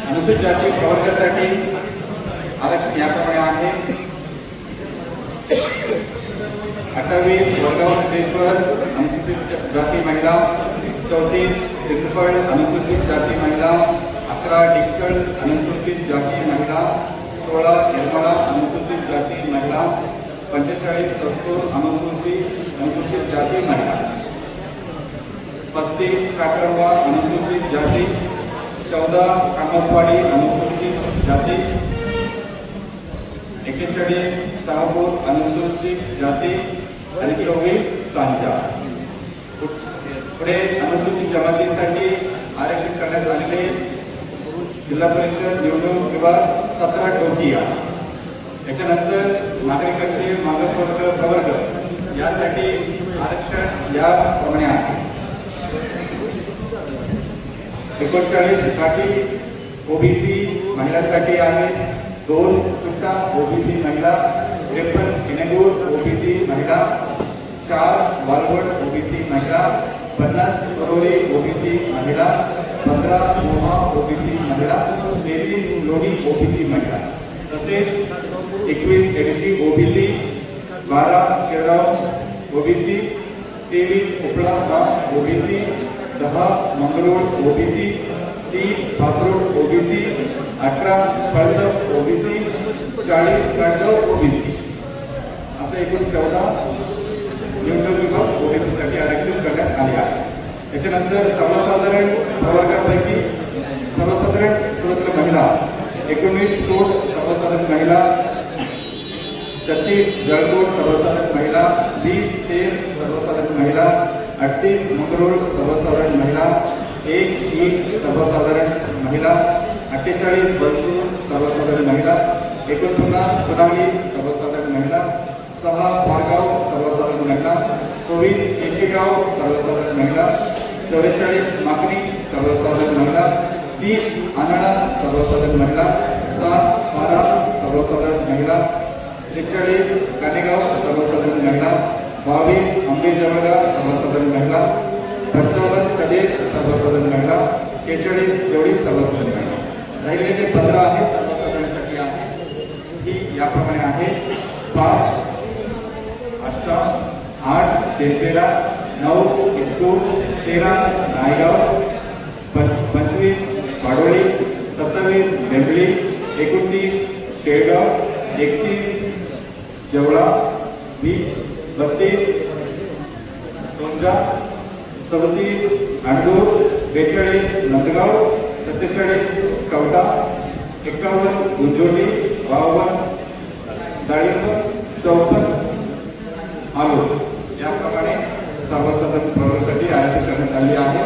अनुसूचित जाती प्रवर्गासाठी आरक्षण याप्रमाणे आहे। 28 वडगाव सिद्धेश्वर अनुसूचित जाती महिला, 34 सिद्धफळ अनुसूचित जाती महिला, 11 डिक्सळ अनुसूचित जाती महिला, 16 येरमाळा अनुसूचित जाती महिला, 45 सस्तूर अनुसूचित जाती महिला, 35 काकरवा अनुसूचित जाती, 14 कामसवाडी अनुसूचित जाती, 41 शहापूर अनुसूचित जाती आणि 24 सांजा। पुढे अनुसूचित जमातीसाठी आरक्षण करण्यात आलेले जिल्हा परिषद निवडणूक विभाग 17 टोकिया। त्याच्यानंतर नागरिकांचे मागासवर्ग प्रवर्ग यासाठी आरक्षण याप्रमाणे आहे। 39 साठी ओबीसी महिलांसाठी आहे, 2 सुट्टा ओबीसी महिला, 53 किनेगूर ओबीसी महिला, 4 वालवड ओबीसी महिला, 50 करोली ओबीसी महिला, 15 मोहा ओबीसी महिला, 23 लोणी ओबीसी महिला, तसेच 21 एडशी ओबीसी, 12 शेळगाव ओबीसी, 23 उपळा गाव OBC, 10 Mangrul OBC, 30 Patrod OBC, 18 Palsap OBC, 40 Katgaon OBC असे एकूण 14 निवडणूक विभाग ओबीसीसाठी आरक्षित करण्यात आले आहे। त्याच्यानंतर सर्वसाधारण प्रवर्गापैकी सर्वसाधारण स्वतंत्र महिला 19 कोट सर्वसाधारण महिला, 36 जळकोट सर्वसाधारण महिला, 20 तेर सर्वसाधारण महिला, 38 मंगरुळ सर्वसाधारण महिला, 1 सर्वसाधारण महिला, 48 बलसूर सर्वसाधारण महिला, 49 पुनावली सर्वसाधारण महिला, 6 पारगाव सर्वसाधारण महिला, 24 केशेगाव सर्वसाधारण महिला, 44 माकणी सर्वसाधारण महिला, 30 आनाळा सर्वसाधारण महिला, 7 पारा सर्वसाधारण महिला, 43 कानेगाव सर्वसाधारण महिला, 22 अंबेजवळगा सर्वसाधारण महिला, 55 कदेर सर्वसाधारण महिला, 46 जोडी सर्वसाधारण महिला। राहिलेले जे 15 आहे सर्वसाधारणसाठी आहे ही याप्रमाणे आहे। 5 8 8 13 9 13 नायगाव, 25 पाडोळी, 27 बेंबळी, 29 शेळगाव, 31 जेवळा, 32 टोंजा, 37 अंडूर, 42 नंदगाव, 47 कवटा, 51 गुंजोली, 52 डाळिंब, 54 आलोट याप्रमाणे सर्वसाधारण प्रवर्गासाठी आरक्षण करण्यात आले आहे।